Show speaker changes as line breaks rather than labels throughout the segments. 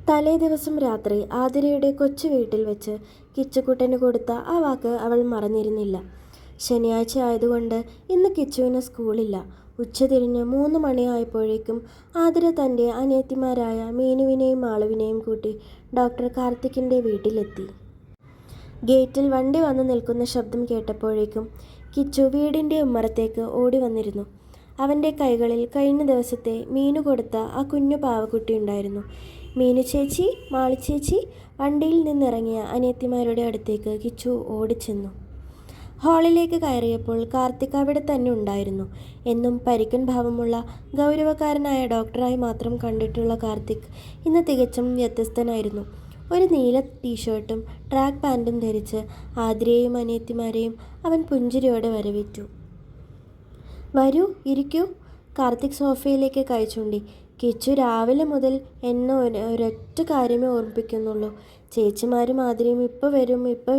തലേ ദിവസം രാത്രി ആതിരയുടെ കൊച്ചു വീട്ടിൽ വെച്ച് കിച്ചുകുട്ടന് കൊടുത്ത ആ വാക്ക് അവൾ മറന്നിരുന്നില്ല. ശനിയാഴ്ച ആയതുകൊണ്ട് ഇന്ന് കിച്ചുവിന് സ്കൂളില്ല. ഉച്ചതിരിഞ്ഞ് 3 മണിയായപ്പോഴേക്കും ആതിര തൻ്റെ അനിയത്തിമാരായ മീനുവിനെയും മാളുവിനെയും കൂട്ടി ഡോക്ടർ കാർത്തിക്കിൻ്റെ വീട്ടിലെത്തി. ഗേറ്റിൽ വണ്ടി വന്ന് നിൽക്കുന്ന ശബ്ദം കേട്ടപ്പോഴേക്കും കിച്ചു വീടിൻ്റെ ഉമ്മറത്തേക്ക് ഓടി വന്നിരുന്നു. അവൻ്റെ കൈകളിൽ കഴിഞ്ഞ ദിവസത്തെ മീനു കൊടുത്ത ആ കുഞ്ഞു പാവക്കുട്ടി ഉണ്ടായിരുന്നു. മീനു ചേച്ചി, മാളി ചേച്ചി. വണ്ടിയിൽ നിന്നിറങ്ങിയ അനിയത്തിമാരുടെ അടുത്തേക്ക് കിച്ചു ഓടിച്ചെന്നു. ഹാളിലേക്ക് കയറിയപ്പോൾ കാർത്തിക് അവിടെ തന്നെ ഉണ്ടായിരുന്നു. എന്നും പരിക്കൻ ഭാവമുള്ള ഗൗരവക്കാരനായ ഡോക്ടറായി മാത്രം കണ്ടിട്ടുള്ള കാർത്തിക് ഇന്ന് തികച്ചും വ്യത്യസ്തനായിരുന്നു. ഒരു നീല ടീഷർട്ടും ട്രാക്ക് പാൻറ്റും ധരിച്ച് ആതിരയെയും അനിയത്തിമാരെയും അവൻ പുഞ്ചിരിയോടെ വരവേറ്റു. വരൂ, ഇരിക്കൂ. കാർത്തിക് സോഫയിലേക്ക് കൈ ചൂണ്ടി. കിച്ചു രാവിലെ മുതൽ എന്നെ ഒരൊറ്റ കാര്യമേ ഓർമ്മിപ്പിക്കുന്നുള്ളൂ, ചേച്ചിമാരും ആതിരയും ഇപ്പം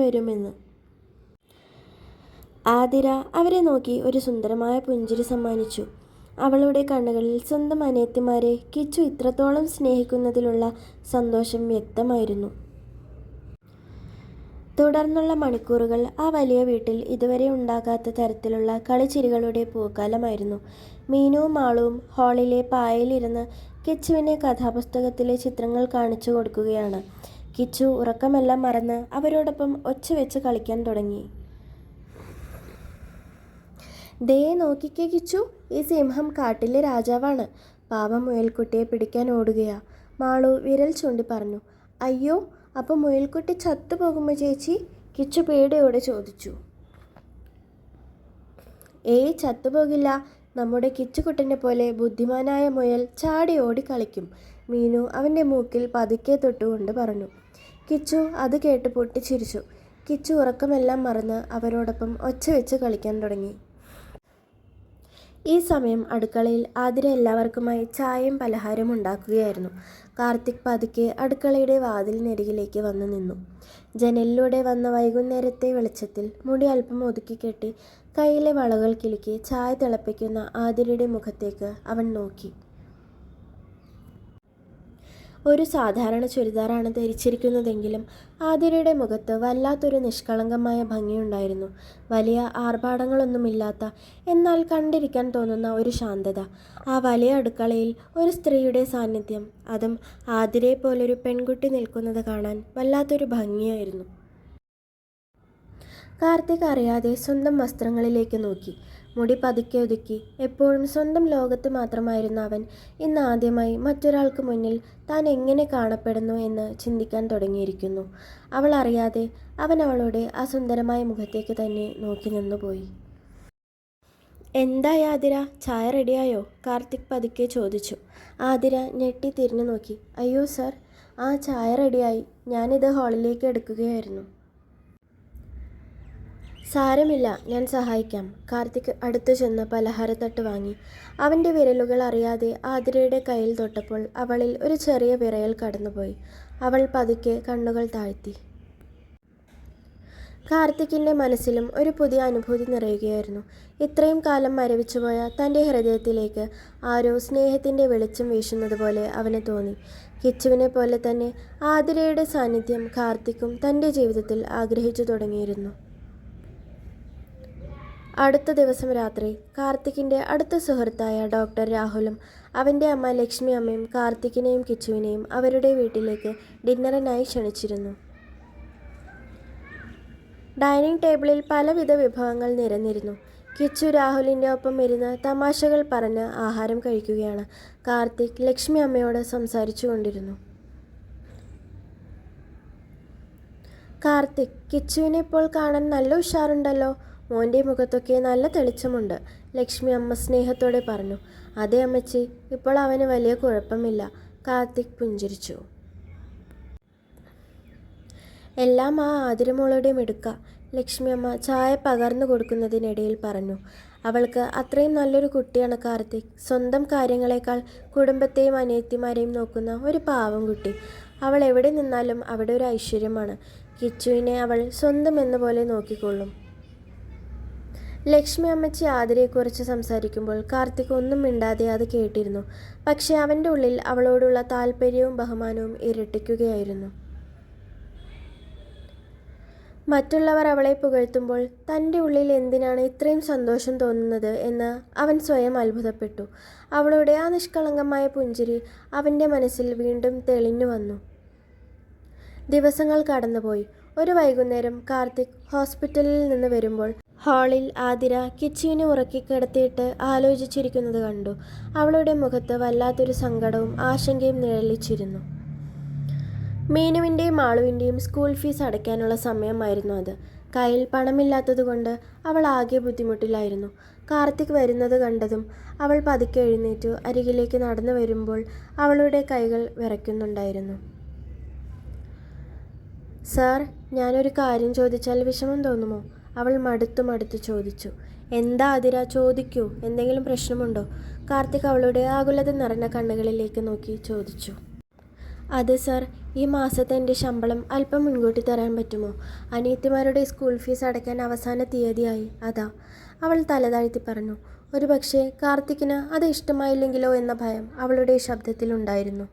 വരുമെന്ന്. ആതിര അവരെ നോക്കി ഒരു സുന്ദരമായ പുഞ്ചിരി സമ്മാനിച്ചു. അവളുടെ കണ്ണുകളിൽ സ്വന്തം അനിയത്തിമാരെ കിച്ചു ഇത്രത്തോളം സ്നേഹിക്കുന്നതിലുള്ള സന്തോഷം വ്യക്തമായിരുന്നു. തുടർന്നുള്ള മണിക്കൂറുകൾ ആ വലിയ വീട്ടിൽ ഇതുവരെ ഉണ്ടാകാത്ത തരത്തിലുള്ള കളിച്ചിരികളുടെ പൂക്കാലമായിരുന്നു. മീനുവും മാളുവും ഹാളിലെ പായയിലിരുന്ന് കിച്ചുവിനെ കഥാപുസ്തകത്തിലെ ചിത്രങ്ങൾ കാണിച്ചു കൊടുക്കുകയാണ്. കിച്ചു ഉറക്കമെല്ലാം മറന്ന് അവരോടൊപ്പം ഒച്ച വെച്ച് കളിക്കാൻ തുടങ്ങി. ദേ നോക്കിക്കേ കിച്ചു, ഈ സിംഹം കാട്ടിലെ രാജാവാണ്. പാവം മുയൽക്കുട്ടിയെ പിടിക്കാൻ ഓടുകയാ. മാളു വിരൽ ചൂണ്ടി പറഞ്ഞു. അയ്യോ, അപ്പോൾ മുയൽക്കുട്ടി ചത്തുപോകുമോ ചേച്ചി? കിച്ചു പേടിയോടെ ചോദിച്ചു. ഏയ്, ചത്തുപോകില്ല. നമ്മുടെ കിച്ചുകുട്ടനെ പോലെ ബുദ്ധിമാനായ മുയൽ ചാടി ഓടി കളിക്കും. മീനു അവൻ്റെ മൂക്കിൽ പതുക്കെ തൊട്ടുകൊണ്ട് പറഞ്ഞു. കിച്ചു അത് കേട്ട് പൊട്ടിച്ചിരിച്ചു. കിച്ചു ഉറക്കമെല്ലാം മറന്ന് അവരോടൊപ്പം ഒച്ച വെച്ച് കളിക്കാൻ തുടങ്ങി. ഈ സമയം അടുക്കളയിൽ ആതിര എല്ലാവർക്കുമായി ചായയും പലഹാരവും ഉണ്ടാക്കുകയായിരുന്നു. കാർത്തിക് പതുക്കെ അടുക്കളയുടെ വാതിലിനരികിലേക്ക് വന്നു നിന്നു. ജനലിലൂടെ വന്ന വൈകുന്നേരത്തെ വെളിച്ചത്തിൽ മുടി അല്പം ഒതുക്കിക്കെട്ടി കയ്യിലെ വളകൾ കിലുക്കി ചായ തിളപ്പിക്കുന്ന ആതിരയുടെ മുഖത്തേക്ക് അവൻ നോക്കി. ഒരു സാധാരണ ചുരിദാറാണ് ധരിച്ചിരിക്കുന്നതെങ്കിലും ആതിരയുടെ മുഖത്ത് വല്ലാത്തൊരു നിഷ്കളങ്കമായ ഭംഗിയുണ്ടായിരുന്നു. വലിയ ആർഭാടങ്ങളൊന്നുമില്ലാത്ത, എന്നാൽ കണ്ടിരിക്കാൻ തോന്നുന്ന ഒരു ശാന്തത. ആ വലിയ അടുക്കളയിൽ ഒരു സ്ത്രീയുടെ സാന്നിധ്യം, അതും ആതിരയെ പോലൊരു പെൺകുട്ടി നിൽക്കുന്നത് കാണാൻ വല്ലാത്തൊരു ഭംഗിയായിരുന്നു. കാർത്തിക് അറിയാതെ സ്വന്തം വസ്ത്രങ്ങളിലേക്ക് നോക്കി. മുടി പതുക്കെ ഒതുക്കി എപ്പോഴും സ്വന്തം ലോകത്ത് മാത്രമായിരുന്ന അവൻ ഇന്ന് ആദ്യമായി മറ്റൊരാൾക്ക് മുന്നിൽ താൻ എങ്ങനെ കാണപ്പെടുന്നു എന്ന് ചിന്തിക്കാൻ തുടങ്ങിയിരിക്കുന്നു. അവൾ അറിയാതെ അവൻ അവളുടെ ആ സുന്ദരമായ മുഖത്തേക്ക് തന്നെ നോക്കി നിന്നുപോയി. എന്തായി ആതിര, ചായ റെഡിയായോ? കാർത്തിക് പതുക്കെ ചോദിച്ചു. ആതിര ഞെട്ടി തിരിഞ്ഞു നോക്കി. അയ്യോ സർ, ആ ചായ റെഡിയായി. ഞാനിത് ഹാളിലേക്ക് എടുക്കുകയായിരുന്നു. സാരമില്ല, ഞാൻ സഹായിക്കാം. കാർത്തിക് അടുത്തു ചെന്ന് പലഹാരത്തട്ട് വാങ്ങി. അവൻ്റെ വിരലുകൾ അറിയാതെ ആതിരയുടെ കയ്യിൽ തൊട്ടപ്പോൾ അവളിൽ ഒരു ചെറിയ വിറയൽ കടന്നുപോയി. അവൾ പതുക്കെ കണ്ണുകൾ താഴ്ത്തി. കാർത്തിക്കിൻ്റെ മനസ്സിലും ഒരു പുതിയ അനുഭൂതി നിറയുകയായിരുന്നു. ഇത്രയും കാലം മരവിച്ചുപോയ തൻ്റെ ഹൃദയത്തിലേക്ക് ആരോ സ്നേഹത്തിൻ്റെ വെളിച്ചം വീശുന്നത് പോലെ അവന് തോന്നി. കിച്ചുവിനെ പോലെ തന്നെ ആതിരയുടെ സാന്നിധ്യം കാർത്തിക്കും തൻ്റെ ജീവിതത്തിൽ ആഗ്രഹിച്ചു തുടങ്ങിയിരുന്നു. അടുത്ത ദിവസം രാത്രി കാർത്തിക്കിൻ്റെ അടുത്ത സുഹൃത്തായ ഡോക്ടർ രാഹുലും അവൻ്റെ അമ്മ ലക്ഷ്മി അമ്മയും കാർത്തിക്കിനെയും കിച്ചുവിനെയും അവരുടെ വീട്ടിലേക്ക് ഡിന്നറിനായി ക്ഷണിച്ചിരുന്നു. ഡൈനിങ് ടേബിളിൽ പലവിധ വിഭവങ്ങൾ നിരന്നിരുന്നു. കിച്ചു രാഹുലിൻ്റെ ഒപ്പം ഇരുന്ന് തമാശകൾ പറഞ്ഞ് ആഹാരം കഴിക്കുകയാണ്. കാർത്തിക് ലക്ഷ്മി അമ്മയോട് സംസാരിച്ചു കൊണ്ടിരുന്നു. കാർത്തിക്, കിച്ചുവിനെ ഇപ്പോൾ കാണാൻ നല്ല ഉഷാറുണ്ടല്ലോ. മോൻ്റെ മുഖത്തൊക്കെ നല്ല തെളിച്ചമുണ്ട്. ലക്ഷ്മി അമ്മ സ്നേഹത്തോടെ പറഞ്ഞു. അതേ അമ്മച്ചി, ഇപ്പോൾ അവന് വലിയ കുഴപ്പമില്ല. കാർത്തിക് പുഞ്ചിരിച്ചു. എല്ലാം ആ ആതിരമോളുടെ മിടുക്ക, ലക്ഷ്മി അമ്മ ചായ പകർന്നു കൊടുക്കുന്നതിനിടയിൽ പറഞ്ഞു. അവൾക്ക് അത്രയും നല്ലൊരു കുട്ടിയാണ് കാർത്തിക്. സ്വന്തം കാര്യങ്ങളെക്കാൾ കുടുംബത്തെയും അനിയത്തിമാരെയും നോക്കുന്ന ഒരു പാവം കുട്ടി. അവൾ എവിടെ നിന്നാലും അവിടെ ഒരു ഐശ്വര്യമാണ്. കിച്ചുവിനെ അവൾ സ്വന്തം എന്ന പോലെ നോക്കിക്കൊള്ളും. ലക്ഷ്മി അമ്മച്ചി ആതിരയെക്കുറിച്ച് സംസാരിക്കുമ്പോൾ കാർത്തിക് ഒന്നും മിണ്ടാതെ അത് കേട്ടിരുന്നു. പക്ഷെ അവൻ്റെ ഉള്ളിൽ അവളോടുള്ള താല്പര്യവും ബഹുമാനവും ഇരട്ടിക്കുകയായിരുന്നു. മറ്റുള്ളവർ അവളെ പുകഴ്ത്തുമ്പോൾ തൻ്റെ ഉള്ളിൽ എന്തിനാണ് ഇത്രയും സന്തോഷം തോന്നുന്നത് എന്ന് അവൻ സ്വയം അത്ഭുതപ്പെട്ടു. അവളുടെ ആ നിഷ്കളങ്കമായ പുഞ്ചിരി അവൻ്റെ മനസ്സിൽ വീണ്ടും തെളിഞ്ഞു വന്നു. ദിവസങ്ങൾ കടന്നുപോയി. ഒരു വൈകുന്നേരം കാർത്തിക് ഹോസ്പിറ്റലിൽ നിന്ന് വരുമ്പോൾ ഹാളിൽ ആതിര കിച്ചുവിനെ ഉറക്കിക്കിടത്തിയിട്ട് ആലോചിച്ചിരിക്കുന്നത് കണ്ടു. അവളുടെ മുഖത്ത് വല്ലാത്തൊരു സങ്കടവും ആശങ്കയും നിഴലിച്ചിരുന്നു. മീനുവിൻ്റെയും മാളുവിൻ്റെയും സ്കൂൾ ഫീസ് അടയ്ക്കാനുള്ള സമയമായിരുന്നു അത്. കയ്യിൽ പണമില്ലാത്തതുകൊണ്ട് അവൾ ആകെ ബുദ്ധിമുട്ടിലായിരുന്നു. കാർത്തിക് വരുന്നത് കണ്ടതും അവൾ പതുക്കെ എഴുന്നേറ്റു അരികിലേക്ക് നടന്നു വരുമ്പോൾ അവളുടെ കൈകൾ വിറയ്ക്കുന്നുണ്ടായിരുന്നു. സാർ, ഞാനൊരു കാര്യം ചോദിച്ചാൽ വിഷമം തോന്നുമോ? അവൾ മടുത്തു ചോദിച്ചു. എന്താ ആതിര, ചോദിക്കൂ. എന്തെങ്കിലും പ്രശ്നമുണ്ടോ? കാർത്തിക് അവളുടെ ആകുലത നിറഞ്ഞ കണ്ണുകളിലേക്ക് നോക്കി ചോദിച്ചു. അത് സാർ, ഈ മാസത്തെ എൻ്റെ ശമ്പളം അല്പം മുൻകൂട്ടി തരാൻ പറ്റുമോ? അനിയത്തിമാരുടെ സ്കൂൾ ഫീസ് അടയ്ക്കാൻ അവസാന തീയതിയായി, അതാ. അവൾ തലതാഴ്ത്തി പറഞ്ഞു. ഒരു പക്ഷേ കാർത്തിക്കിന് അത് ഇഷ്ടമായില്ലെങ്കിലോ എന്ന ഭയം അവളുടെ ശബ്ദത്തിലുണ്ടായിരുന്നു.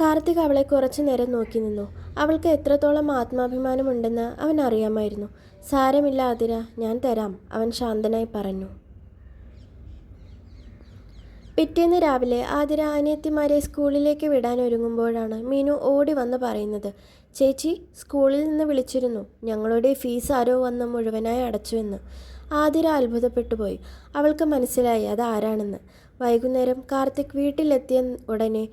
കാർത്തിക് അവളെ കുറച്ചു നേരം നോക്കി നിന്നു. അവൾക്ക് എത്രത്തോളം ആത്മാഭിമാനമുണ്ടെന്ന് അവൻ അറിയാമായിരുന്നു. സാരമില്ല ആതിര, ഞാൻ തരാം, അവൻ ശാന്തനായി പറഞ്ഞു. പിറ്റേന്ന് രാവിലെ ആതിര അനിയത്തിമാരെ സ്കൂളിലേക്ക് വിടാൻ ഒരുങ്ങുമ്പോഴാണ് മീനു ഓടി വന്ന് പറയുന്നത്, ചേച്ചി, സ്കൂളിൽ നിന്ന് വിളിച്ചിരുന്നു. ഞങ്ങളുടെ ഫീസ് ആരോ വന്ന് മുഴുവനായി അടച്ചുവെന്ന്. ആതിര അത്ഭുതപ്പെട്ടുപോയി. അവൾക്ക് മനസ്സിലായി അത് ആരാണെന്ന്. വൈകുന്നേരം കാർത്തിക് വീട്ടിലെത്തിയ ഉടനെ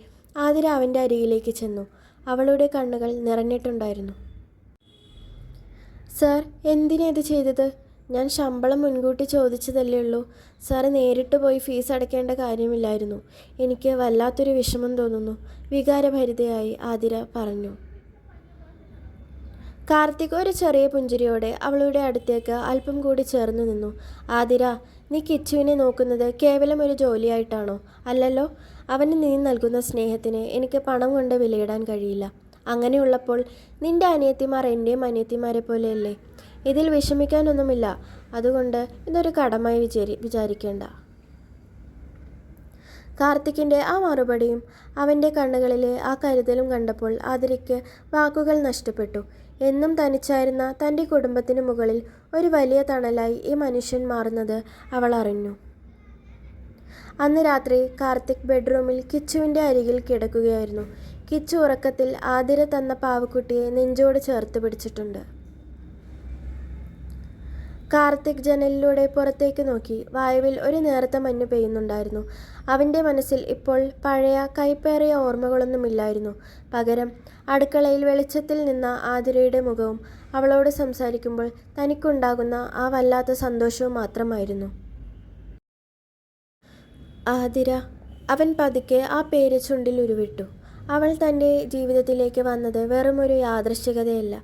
ആതിര അവൻ്റെ അരികിലേക്ക് ചെന്നു. അവളുടെ കണ്ണുകൾ നിറഞ്ഞിട്ടുണ്ടായിരുന്നു. സാർ, എന്തിനാ ഇത് ചെയ്തത്? ഞാൻ ശമ്പളം മുൻകൂട്ടി ചോദിച്ചതല്ലേ ഉള്ളൂ. സാറ് നേരിട്ട് പോയി ഫീസ് അടയ്ക്കേണ്ട കാര്യമില്ലായിരുന്നു. എനിക്ക് വല്ലാത്തൊരു വിഷമം തോന്നുന്നു, വികാരഭരിതയായി ആതിര പറഞ്ഞു. കാർത്തിക് ഒരു ചെറിയ പുഞ്ചിരിയോടെ അവളുടെ അടുത്തേക്ക് അല്പം കൂടി ചേർന്നു നിന്നു. ആതിര, നീ കിച്ചുവിനെ നോക്കുന്നത് കേവലം ഒരു ജോലിയായിട്ടാണോ? അല്ലല്ലോ. അവന് നീ നൽകുന്ന സ്നേഹത്തിന് എനിക്ക് പണം കൊണ്ട് വിലയിടാൻ കഴിയില്ല. അങ്ങനെയുള്ളപ്പോൾ നിന്റെ അനിയത്തിമാർ എൻ്റെയും അനിയത്തിമാരെ പോലെയല്ലേ? ഇതിൽ വിഷമിക്കാനൊന്നുമില്ല. അതുകൊണ്ട് ഇതൊരു കടമായി വിചാരിക്കേണ്ട. കാർത്തിക്കിൻ്റെ ആ മറുപടിയും അവൻ്റെ കണ്ണുകളിലെ ആ കരുതലും കണ്ടപ്പോൾ ആതിരയ്ക്ക് വാക്കുകൾ നഷ്ടപ്പെട്ടു. എന്നും തനിച്ചായിരുന്ന തൻ്റെ കുടുംബത്തിന് മുകളിൽ ഒരു വലിയ തണലായി ഈ മനുഷ്യൻ മാറുന്നത് അവൾ അറിഞ്ഞു. അന്ന് രാത്രി കാർത്തിക് ബെഡ്റൂമിൽ കിച്ചുവിൻ്റെ അരികിൽ കിടക്കുകയായിരുന്നു. കിച്ചു ഉറക്കത്തിൽ ആതിര തന്ന പാവക്കുട്ടിയെ നെഞ്ചോട് ചേർത്ത് പിടിച്ചിട്ടുണ്ട്. കാർത്തിക് ജനലിലൂടെ പുറത്തേക്ക് നോക്കി. വായുവിൽ ഒരു നേർത്ത മഞ്ഞ് പെയ്യുന്നുണ്ടായിരുന്നു. അവൻ്റെ മനസ്സിൽ ഇപ്പോൾ പഴയ കൈപ്പേറിയ ഓർമ്മകളൊന്നുമില്ലായിരുന്നു. പകരം അടുക്കളയിൽ വെളിച്ചത്തിൽ നിന്ന ആതിരയുടെ മുഖവും അവളോട് സംസാരിക്കുമ്പോൾ തനിക്കുണ്ടാകുന്ന ആ വല്ലാത്ത സന്തോഷവും മാത്രമായിരുന്നു. ആതിര, അവൻ പതുക്കെ ആ പേര് ചുണ്ടിൽ ഉരുവിട്ടു. അവൾ തൻ്റെ ജീവിതത്തിലേക്ക് വന്നത് വെറുമൊരു യാദൃശ്ചികതയല്ല,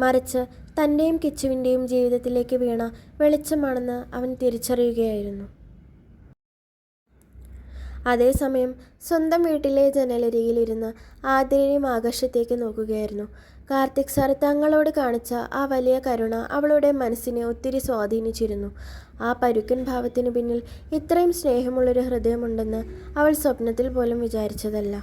മറിച്ച് തൻ്റെയും കിച്ചുവിൻ്റെയും ജീവിതത്തിലേക്ക് വീണ വെളിച്ചമാണെന്ന് അവൻ തിരിച്ചറിയുകയായിരുന്നു. അതേസമയം സ്വന്തം വീട്ടിലെ ജനലരികിലിരുന്ന് ആതിരയും ആകാശത്തേക്ക് നോക്കുകയായിരുന്നു. കാർത്തിക് സാർ തങ്ങളോട് കാണിച്ച ആ വലിയ കരുണ അവളുടെ മനസ്സിനെ ഒത്തിരി സ്വാധീനിച്ചിരുന്നു. ആ പരുക്കൻ ഭാവത്തിനു പിന്നിൽ ഇത്രയും സ്നേഹമുള്ളൊരു ഹൃദയമുണ്ടെന്ന് അവൾ സ്വപ്നത്തിൽ പോലും വിചാരിച്ചതല്ല.